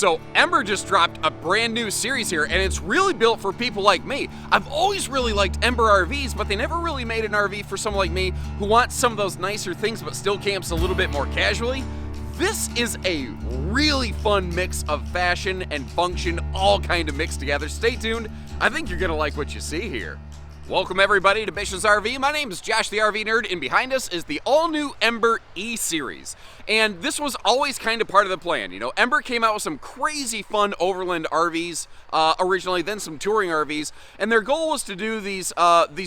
So Ember just dropped a brand new series here, and it's really built for people like me. I've always really liked Ember RVs, but they never really made an RV for someone like me who wants some of those nicer things but still camps a little bit more casually. This is a really fun mix of fashion and function, all kind of mixed together. Stay tuned. I think you're gonna like what you see here. Welcome everybody to Bish's RV. My name is Josh the RV Nerd, and behind us is the all-new Ember E-Series. And this was always kind of part of the plan. You know, Ember came out with some crazy fun overland RVs originally, then some touring RVs, and their goal was to do these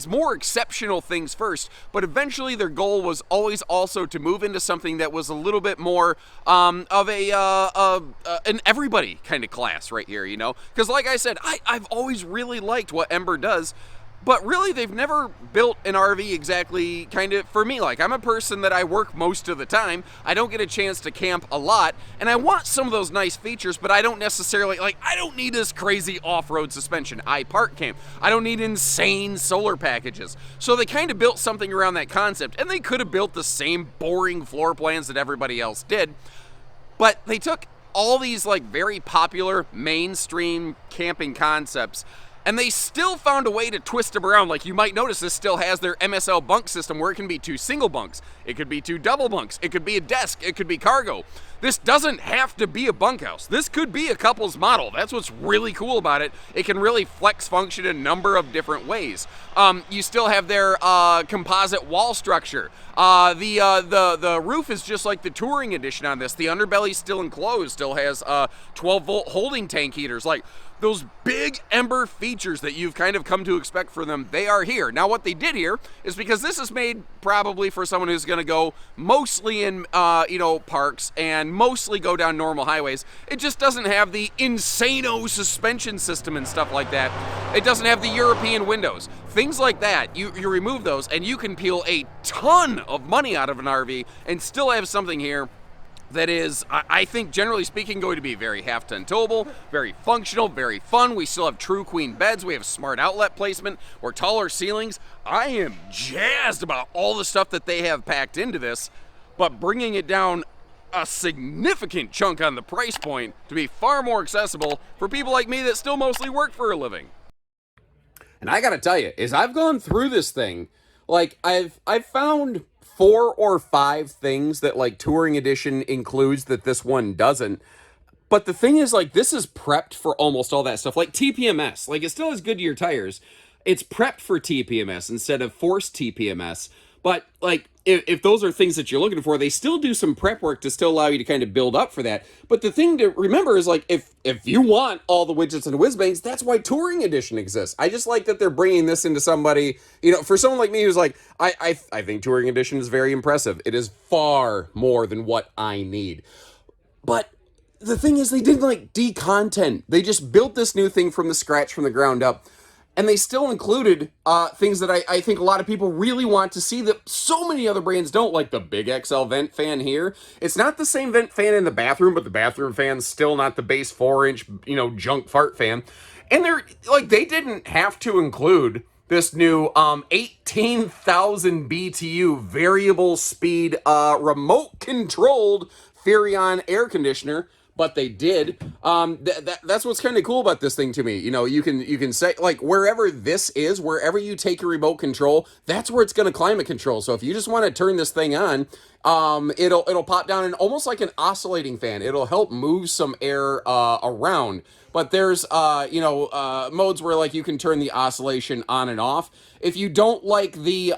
more exceptional things first, but eventually their goal was always also to move into something that was a little bit more of an everybody kind of class right here, you know? Because like I said, I've always really liked what Ember does, but really, they've never built an RV exactly kind of for me. Like, I'm a person that I work most of the time. I don't get a chance to camp a lot, and I want some of those nice features, but I don't necessarily, like, I don't need this crazy off-road suspension. I park camp. I don't need insane solar packages. So they kind of built something around that concept, and they could have built the same boring floor plans that everybody else did, but they took all these, like, very popular mainstream camping concepts, and they still found a way to twist them around. Like, you might notice this still has their MSL bunk system where it can be 2 single bunks. It could be 2 double bunks. It could be a desk. It could be cargo. This doesn't have to be a bunkhouse. This could be a couple's model. That's what's really cool about it. It can really flex function in a number of different ways. You still have their composite wall structure. The roof is just like the touring edition on this. The underbelly's still enclosed, still has 12-volt holding tank heaters. Like, those big Ember features that you've kind of come to expect from them, they are here. Now, what they did here is because this is made probably for someone who's going to go mostly in, parks and mostly go down normal highways. It just doesn't have the insano suspension system and stuff like that. It doesn't have the European windows. Things like that, you remove those and you can peel a ton of money out of an RV and still have something here that is, I think, generally speaking, going to be very half-ton towable, very functional, very fun. We still have true queen beds. We have smart outlet placement or taller ceilings. I am jazzed about all the stuff that they have packed into this, but bringing it down a significant chunk on the price point to be far more accessible for people like me that still mostly work for a living. And I gotta tell you, as I've gone through this thing, like, I've found 4 or 5 things that, like, Touring Edition includes that this one doesn't. But the thing is, like, this is prepped for almost all that stuff. Like TPMS, like, it still is good to your tires. It's prepped for TPMS instead of forced TPMS. But, like, if those are things that you're looking for, they still do some prep work to still allow you to kind of build up for that. But the thing to remember is, like, if you want all the widgets and whiz bangs, that's why Touring Edition exists. I just like that they're bringing this into somebody, you know, for someone like me who's like, I think Touring Edition is very impressive. It is far more than what I need. But the thing is, they didn't, like, de-content. They just built this new thing from the scratch, from the ground up. And they still included things that I think a lot of people really want to see that so many other brands don't, like the big XL vent fan here. It's not the same vent fan in the bathroom, but the bathroom fan's still not the base 4-inch, junk fart fan. And they didn't have to include this new 18,000 BTU variable speed remote controlled Furrion air conditioner. But they did. That's what's kind of cool about this thing to me. You know, you can say, like, wherever this is, wherever you take your remote control, that's where it's going to climate control. So if you just want to turn this thing on, it'll pop down and almost like an oscillating fan. It'll help move some air around. But there's modes where, like, you can turn the oscillation on and off. If you don't like hey,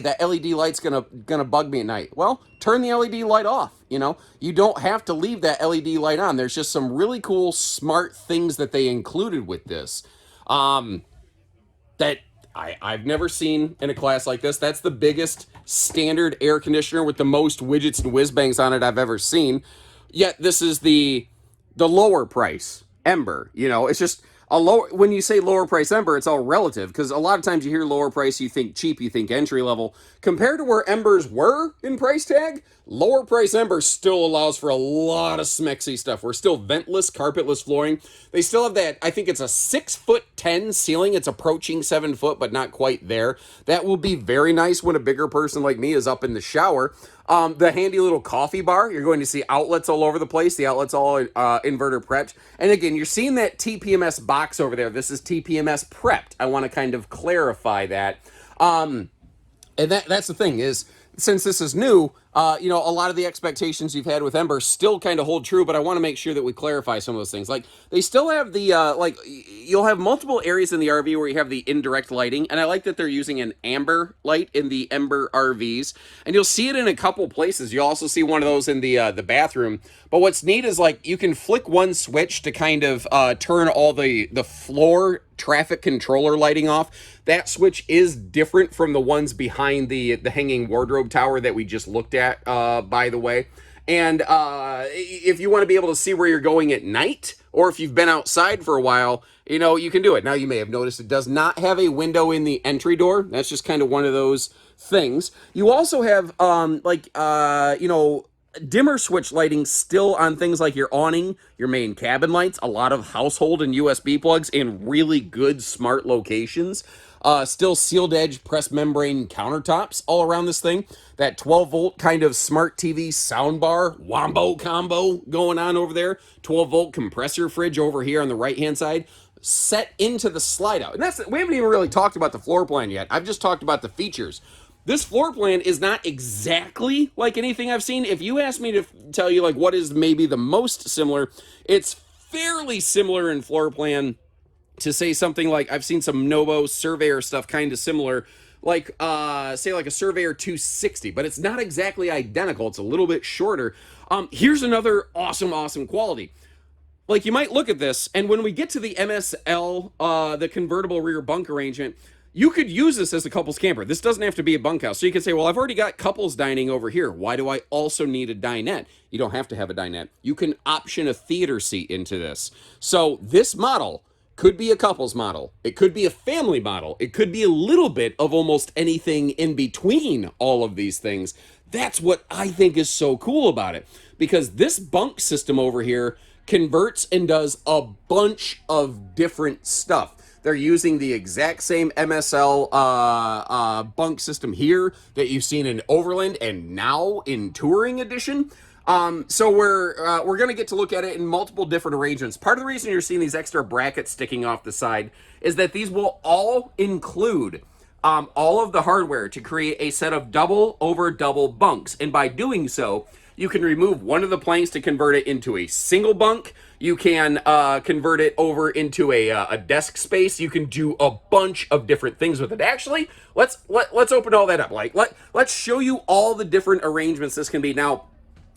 that LED light's gonna bug me at night. Well, turn the LED light off. You know, you don't have to leave that LED light on. There's just some really cool, smart things that they included with this that I've never seen in a class like this. That's the biggest standard air conditioner with the most widgets and whiz bangs on it I've ever seen. Yet this is the lower price Ember. You know, it's just a lower. When you say lower price Ember, it's all relative, because a lot of times you hear lower price, you think cheap, you think entry level. Compared to where Embers were in price tag, lower price Ember still allows for a lot of smexy stuff. We're still ventless, carpetless flooring. They still have that, I think it's a 6'10" ceiling. It's approaching 7 foot, but not quite there. That will be very nice when a bigger person like me is up in the shower. The handy little coffee bar, you're going to see outlets all over the place. The outlets all inverter prepped. And again, you're seeing that TPMS box over there. This is TPMS prepped. I want to kind of clarify that. And that's the thing is, since this is new, a lot of the expectations you've had with Ember still kind of hold true, but I want to make sure that we clarify some of those things. Like, they still have the, you'll have multiple areas in the RV where you have the indirect lighting, and I like that they're using an amber light in the Ember RVs, and you'll see it in a couple places. You'll also see one of those in the bathroom, but what's neat is, like, you can flick one switch to kind of turn all the floor traffic controller lighting off. That switch is different from the ones behind the hanging wardrobe tower that we just looked at, by the way. And if you want to be able to see where you're going at night, or if you've been outside for a while, you can do it. Now, you may have noticed it does not have a window in the entry door. That's just kind of one of those things. You also have, dimmer switch lighting still on things like your awning, your main cabin lights, a lot of household and USB plugs in really good smart locations. Still sealed edge press membrane countertops all around this thing. That 12 volt kind of smart TV soundbar wombo combo going on over there. 12 volt compressor fridge over here on the right hand side. Set into the slide out. And we haven't even really talked about the floor plan yet. I've just talked about the features. This floor plan is not exactly like anything I've seen. If you ask me to tell you, like, what is maybe the most similar, it's fairly similar in floor plan to, say, something like, I've seen some Novo Surveyor stuff kind of similar, like, say, like a Surveyor 260, but it's not exactly identical. It's a little bit shorter. Here's another awesome quality. Like, you might look at this, and when we get to the MSL, the convertible rear bunk arrangement, you could use this as a couples camper. This doesn't have to be a bunkhouse. So you could say, well, I've already got couples dining over here. Why do I also need a dinette? You don't have to have a dinette. You can option a theater seat into this. So this model could be a couples model. It could be a family model. It could be a little bit of almost anything in between all of these things. That's what I think is so cool about it. Because this bunk system over here converts and does a bunch of different stuff. They're using the exact same MSL bunk system here that you've seen in Overland and now in Touring Edition. So we're going to get to look at it in multiple different arrangements. Part of the reason you're seeing these extra brackets sticking off the side is that these will all include all of the hardware to create a set of double over double bunks. And by doing so, you can remove one of the planks to convert it into a single bunk. You can convert it over into a desk space. You can do a bunch of different things with it. Actually, let's open all that up. Like, let's show you all the different arrangements this can be. Now,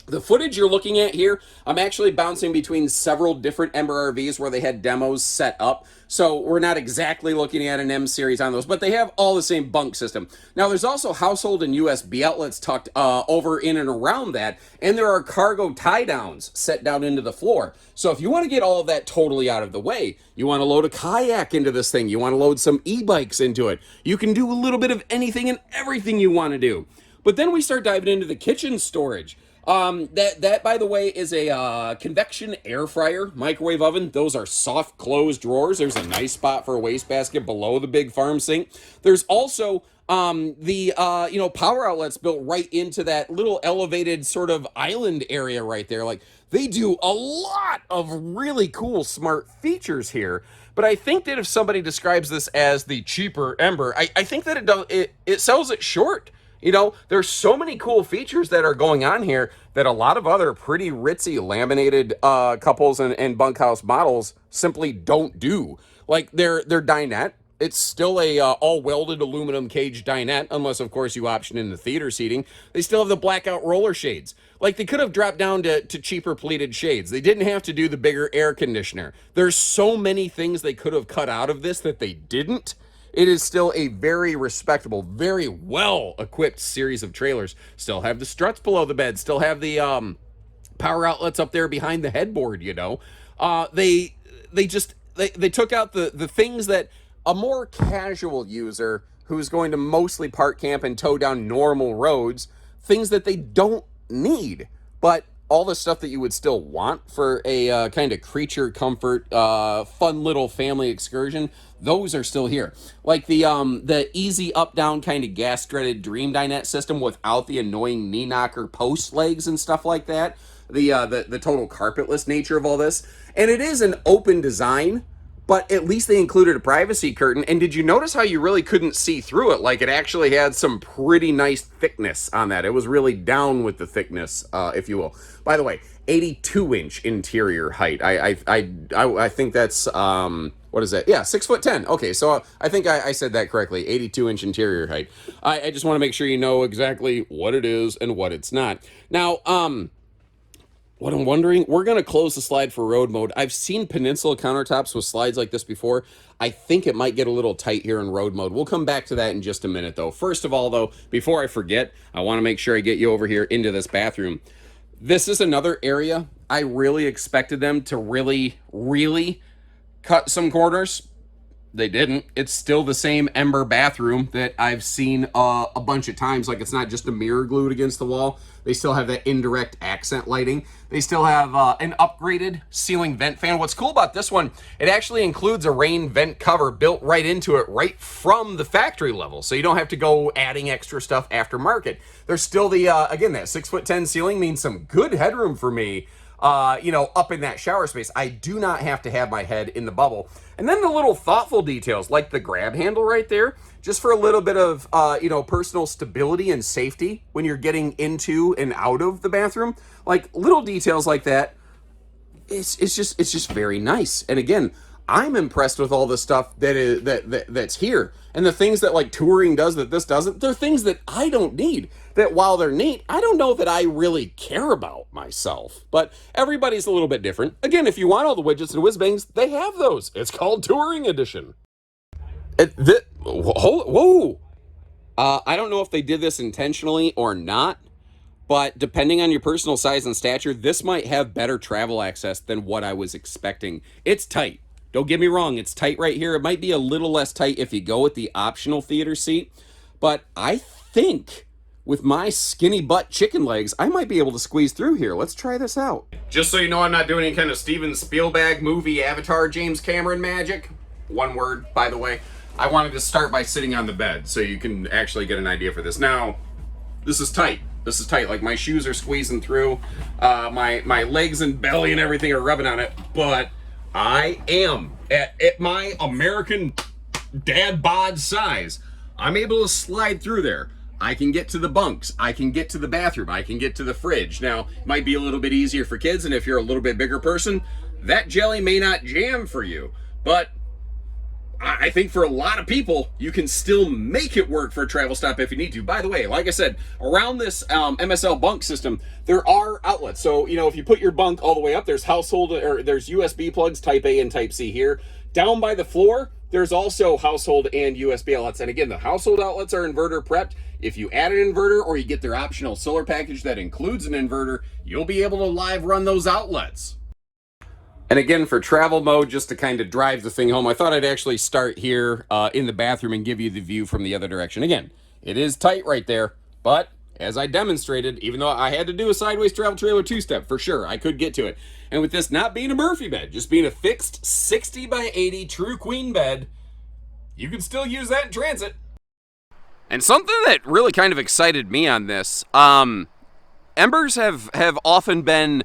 the footage you're looking at here, I'm actually bouncing between several different Ember RVs where they had demos set up. So we're not exactly looking at an M series on those, but they have all the same bunk system. Now, there's also household and USB outlets tucked over in and around that, and there are cargo tie downs set down into the floor. So if you want to get all of that totally out of the way, you want to load a kayak into this thing, you want to load some e-bikes into it, you can do a little bit of anything and everything you want to do. But then we start diving into the kitchen storage. That by the way is a convection air fryer, microwave oven. Those are soft closed drawers. There's a nice spot for a wastebasket below the big farm sink. There's also the power outlets built right into that little elevated sort of island area right there. Like, they do a lot of really cool smart features here. But I think that if somebody describes this as the cheaper Ember, I think that it sells it short. There's so many cool features that are going on here that a lot of other pretty ritzy laminated couples and bunkhouse models simply don't do. Like their dinette, it's still a all welded aluminum cage dinette, unless of course you option in the theater seating. They still have the blackout roller shades. Like, they could have dropped down to cheaper pleated shades. They didn't have to do the bigger air conditioner. There's so many things they could have cut out of this that they didn't. It is still a very respectable, very well-equipped series of trailers. Still have the struts below the bed. Still have the power outlets up there behind the headboard, They took out the things that a more casual user who's going to mostly park camp and tow down normal roads, things that they don't need. But all the stuff that you would still want for a kind of creature comfort, fun little family excursion, those are still here. Like the easy up down kind of gas threaded dream dinette system without the annoying knee knocker post legs and stuff like that. The total carpetless nature of all this, and it is an open design. But at least they included a privacy curtain. And did you notice how you really couldn't see through it? Like, it actually had some pretty nice thickness on that. It was really down with the thickness, if you will. By the way, 82-inch interior height. I think that's, what is that? Yeah, 6'10". Okay, so I think I said that correctly. 82-inch interior height. I just want to make sure you know exactly what it is and what it's not. Now, what I'm wondering, we're going to close the slide for road mode. I've seen Peninsula countertops with slides like this before. I think it might get a little tight here in road mode. We'll come back to that in just a minute, though. First of all, though, before I forget, I want to make sure I get you over here into this bathroom. This is another area I really expected them to really cut some corners. They didn't. It's still the same Ember bathroom that I've seen a bunch of times. Like, it's not just a mirror glued against the wall. They still have that indirect accent lighting. They still have an upgraded ceiling vent fan. What's cool about this one, it actually includes a rain vent cover built right into it, right from the factory level. So you don't have to go adding extra stuff aftermarket. There's still the, again, that 6'10" ceiling means some good headroom for me. Up in that shower space. I do not have to have my head in the bubble. And then the little thoughtful details, like the grab handle right there, just for a little bit of, personal stability and safety when you're getting into and out of the bathroom. Like, little details like that, it's just very nice. And again, I'm impressed with all the stuff that's here. And the things that, like, touring does that this doesn't, they're things that I don't need. That while they're neat, I don't know that I really care about myself. But everybody's a little bit different. Again, if you want all the widgets and whiz-bangs, they have those. It's called Touring Edition. Whoa! I don't know if they did this intentionally or not, but depending on your personal size and stature, this might have better travel access than what I was expecting. It's tight. Don't get me wrong, it's tight right here. It might be a little less tight if you go with the optional theater seat, but I think with my skinny butt chicken legs, I might be able to squeeze through here. Let's try this out. Just so you know, I'm not doing any kind of Steven Spielberg movie Avatar James Cameron magic. One word, by the way. I wanted to start by sitting on the bed so you can actually get an idea for this. Now, this is tight. This is tight. Like, my shoes are squeezing through. My legs and belly and everything are rubbing on it, but I am at my American dad bod size. I'm able to slide through there. I can get to the bunks. I can get to the bathroom. I can get to the fridge. Now, it might be a little bit easier for kids, and if you're a little bit bigger person, that jelly may not jam for you. But I think for a lot of people, you can still make it work for a travel stop if you need to. By the way, like I said, around this MSL bunk system, there are outlets. So, if you put your bunk all the way up, there's there's USB plugs, Type A and Type C here. Down by the floor, there's also household and USB outlets. And again, the household outlets are inverter prepped. If you add an inverter or you get their optional solar package that includes an inverter, you'll be able to live run those outlets. And again, for travel mode, just to kind of drive the thing home, I thought I'd actually start here in the bathroom and give you the view from the other direction. Again, it is tight right there, but as I demonstrated, even though I had to do a sideways travel trailer two-step, for sure, I could get to it. And with this not being a Murphy bed, just being a fixed 60 by 80 true queen bed, you can still use that in transit. And something that really kind of excited me on this, Embers have often been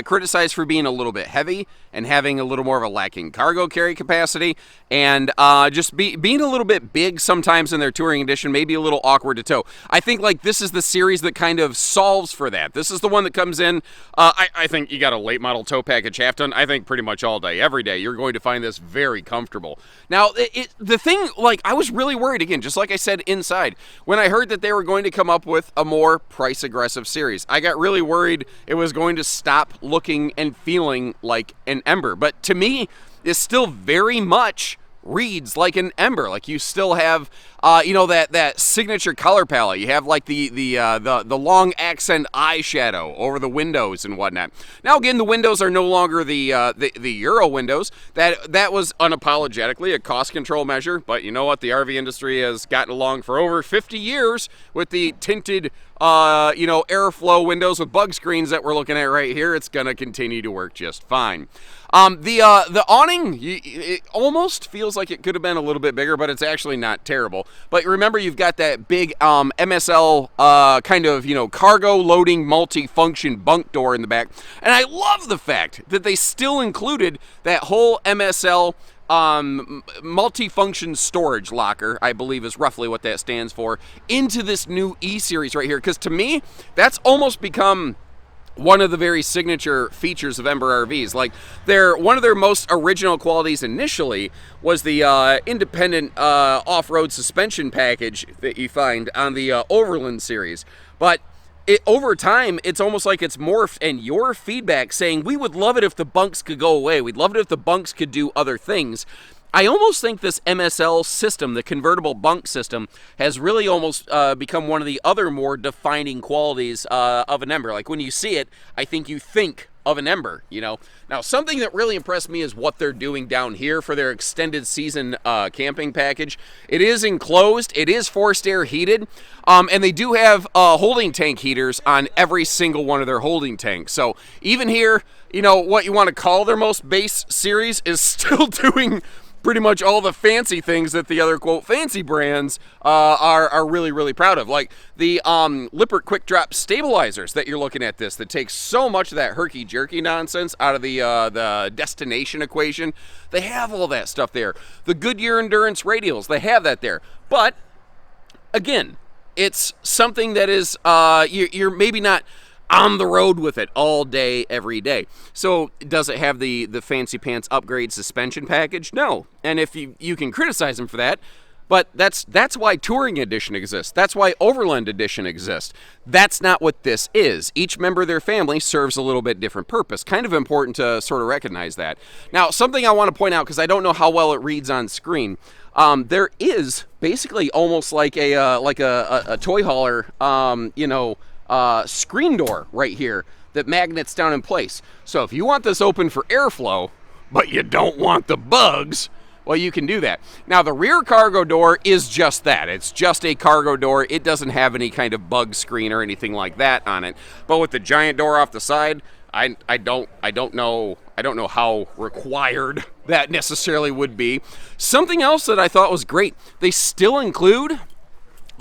criticized for being a little bit heavy and having a little more of a lacking cargo carry capacity, and just being a little bit big sometimes in their touring edition, maybe a little awkward to tow. I think like this is the series that kind of solves for that. This is the one that comes in. I think you got a late model tow package half ton. I think pretty much all day, every day, you're going to find this very comfortable. Now, the thing, like, I was really worried, again, just like I said inside, when I heard that they were going to come up with a more price aggressive series. I got really worried it was going to stop looking and feeling like an Ember, but to me, it still very much reads like an Ember. Like, you still have, that signature color palette. You have like the long accent eyeshadow over the windows and whatnot. Now, again, the windows are no longer the Euro windows. That was unapologetically a cost control measure. But you know what? The RV industry has gotten along for over 50 years with the tinted airflow windows with bug screens that we're looking at right here, it's going to continue to work just fine. The awning, it almost feels like it could have been a little bit bigger, but it's actually not terrible. But remember, you've got that big MSL kind of, cargo loading multi-function bunk door in the back. And I love the fact that they still included that whole MSL multi-function storage locker, I believe is roughly what that stands for, into this new E-Series right here. Because to me, that's almost become one of the very signature features of Ember RVs. Like, one of their most original qualities initially was the independent off-road suspension package that you find on the Overland series. But over time, it's almost like it's morphed, and your feedback saying, we would love it if the bunks could go away. We'd love it if the bunks could do other things. I almost think this MSL system, the convertible bunk system, has really almost become one of the other more defining qualities of an Ember. Like, when you see it, I think you think of an Ember, Now, something that really impressed me is what they're doing down here for their extended season camping package. It is enclosed, it is forced air heated, and they do have holding tank heaters on every single one of their holding tanks. So even here, what you want to call their most base series is still doing pretty much all the fancy things that the other, quote, fancy brands are really, really proud of. Like the Lippert Quick Drop stabilizers that you're looking at that takes so much of that herky-jerky nonsense out of the destination equation. They have all that stuff there. The Goodyear Endurance radials, they have that there. But, again, it's something that is, you're maybe not on the road with it all day, every day. So does it have the fancy pants upgrade suspension package? No. And if you can criticize them for that, but that's why Touring Edition exists. That's why Overland Edition exists. That's not what this is. Each member of their family serves a little bit different purpose. Kind of important to sort of recognize that. Now, something I want to point out, because I don't know how well it reads on screen, there is basically almost like a toy hauler, screen door right here that magnets down in place. So if you want this open for airflow, but you don't want the bugs, well, you can do that. Now, the rear cargo door is just that. It's just a cargo door. It doesn't have any kind of bug screen or anything like that on it. But with the giant door off the side, I don't know how required that necessarily would be. Something else that I thought was great, they still include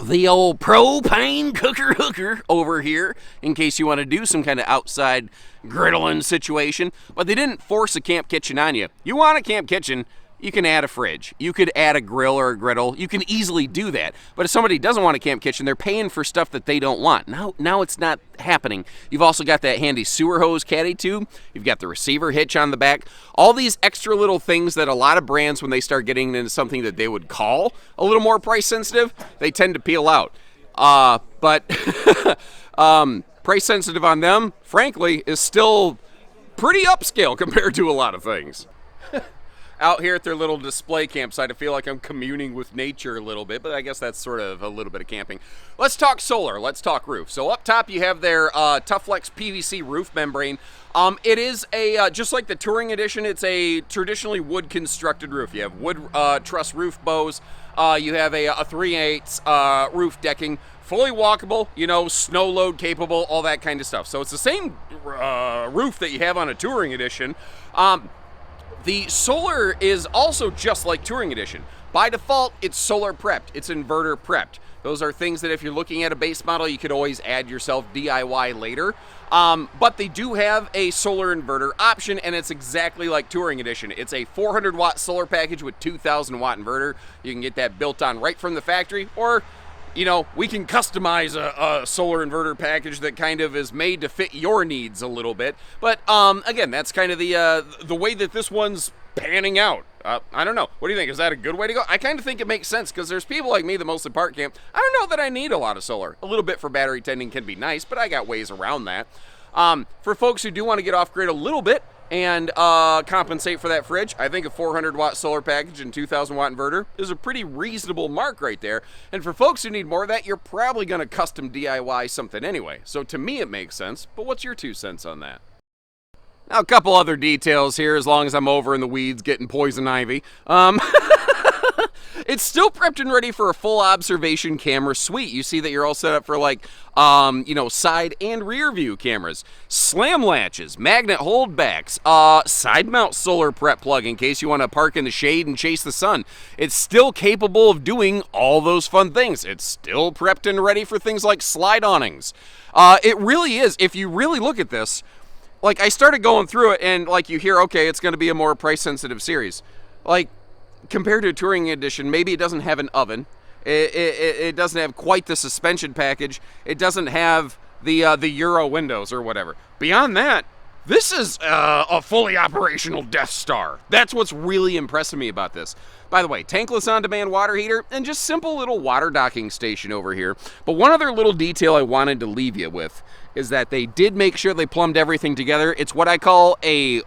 the old propane cooker hooker over here in case you want to do some kind of outside griddling situation. But they didn't force a camp kitchen on you. You want a camp kitchen, you can add a fridge. You could add a grill or a griddle. You can easily do that. But if somebody doesn't want a camp kitchen, they're paying for stuff that they don't want. Now it's not happening. You've also got that handy sewer hose caddy tube. You've got the receiver hitch on the back. All these extra little things that a lot of brands, when they start getting into something that they would call a little more price sensitive, they tend to peel out. But price sensitive on them, frankly, is still pretty upscale compared to a lot of things. Out here at their little display campsite, I feel like I'm communing with nature a little bit, but I guess that's sort of a little bit of camping. Let's talk solar. Let's talk roof. So up top, you have their Toughflex PVC roof membrane. It is just like the Touring Edition, it's a traditionally wood-constructed roof. You have wood truss roof bows. You have a 3/8 roof decking. Fully walkable, snow load capable, all that kind of stuff. So it's the same roof that you have on a Touring Edition. The solar is also just like Touring Edition. By default, it's solar prepped. It's inverter prepped. Those are things that if you're looking at a base model, you could always add yourself DIY later. But they do have a solar inverter option, and it's exactly like Touring Edition. It's a 400-watt solar package with 2,000-watt inverter. You can get that built on right from the factory, or we can customize a solar inverter package that kind of is made to fit your needs a little bit. But again, that's kind of the way that this one's panning out. I don't know. What do you think? Is that a good way to go? I kind of think it makes sense because there's people like me that mostly park camp. I don't know that I need a lot of solar. A little bit for battery tending can be nice, but I got ways around that. For folks who do want to get off grid a little bit and compensate for that fridge, I think a 400-watt solar package and 2,000-watt inverter is a pretty reasonable mark right there. And for folks who need more of that, you're probably going to custom DIY something anyway. So to me, it makes sense. But what's your 2 cents on that? Now, a couple other details here, as long as I'm over in the weeds getting poison ivy. It's still prepped and ready for a full observation camera suite. You see that you're all set up for like, side and rear view cameras, slam latches, magnet holdbacks, side mount solar prep plug in case you want to park in the shade and chase the sun. It's still capable of doing all those fun things. It's still prepped and ready for things like slide awnings. It really is. If you really look at this, like I started going through it and like you hear, okay, it's going to be a more price sensitive series. Like, compared to a touring edition, maybe it doesn't have an oven. It doesn't have quite the suspension package. It doesn't have the Euro windows or whatever. Beyond that, this is a fully operational Death Star. That's what's really impressing me about this. By the way, tankless on-demand water heater and just simple little water docking station over here. But one other little detail I wanted to leave you with is that they did make sure they plumbed everything together. It's what I call a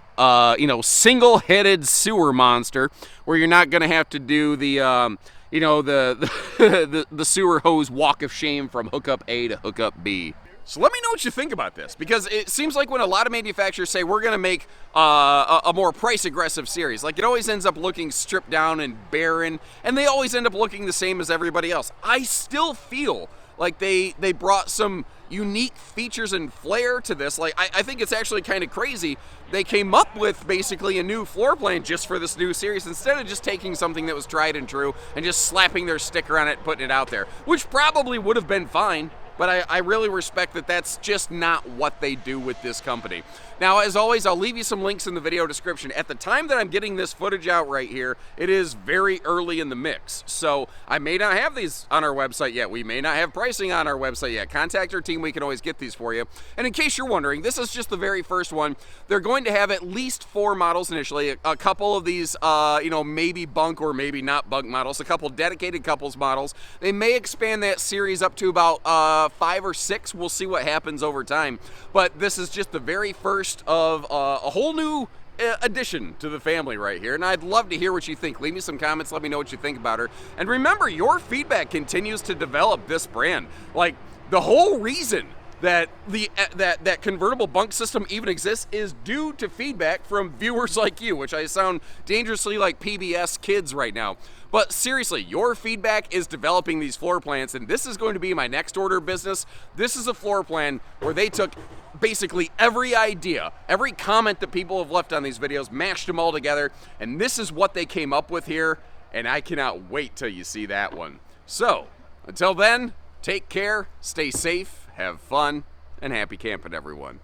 single-headed sewer monster, where you're not going to have to do the the sewer hose walk of shame from hookup A to hookup B. So let me know what you think about this, because it seems like when a lot of manufacturers say we're going to make a more price-aggressive series, like it always ends up looking stripped down and barren, and they always end up looking the same as everybody else. I still feel like they brought some unique features and flair to this. Like I think it's actually kind of crazy. They came up with basically a new floor plan just for this new series, instead of just taking something that was tried and true and just slapping their sticker on it and putting it out there, which probably would have been fine. But I really respect that that's just not what they do with this company. Now, as always, I'll leave you some links in the video description. At the time that I'm getting this footage out right here, it is very early in the mix. So I may not have these on our website yet. We may not have pricing on our website yet. Contact our team. We can always get these for you. And in case you're wondering, this is just the very first one. They're going to have at least 4 models initially. A couple of these, maybe bunk or maybe not bunk models. A couple dedicated couples models. They may expand that series up to about 5 or 6. We'll see what happens over time. But this is just the very first of a whole new addition to the family right here, and I'd love to hear what you think. Leave me some comments, let me know what you think about her. And remember, your feedback continues to develop this brand. Like, the whole reason that that convertible bunk system even exists is due to feedback from viewers like you, which I sound dangerously like PBS Kids right now. But seriously, your feedback is developing these floor plans, and this is going to be my next order of business. This is a floor plan where they took basically every idea, every comment that people have left on these videos, mashed them all together, and this is what they came up with here, and I cannot wait till you see that one. So, until then, take care, stay safe, have fun, and happy camping, everyone.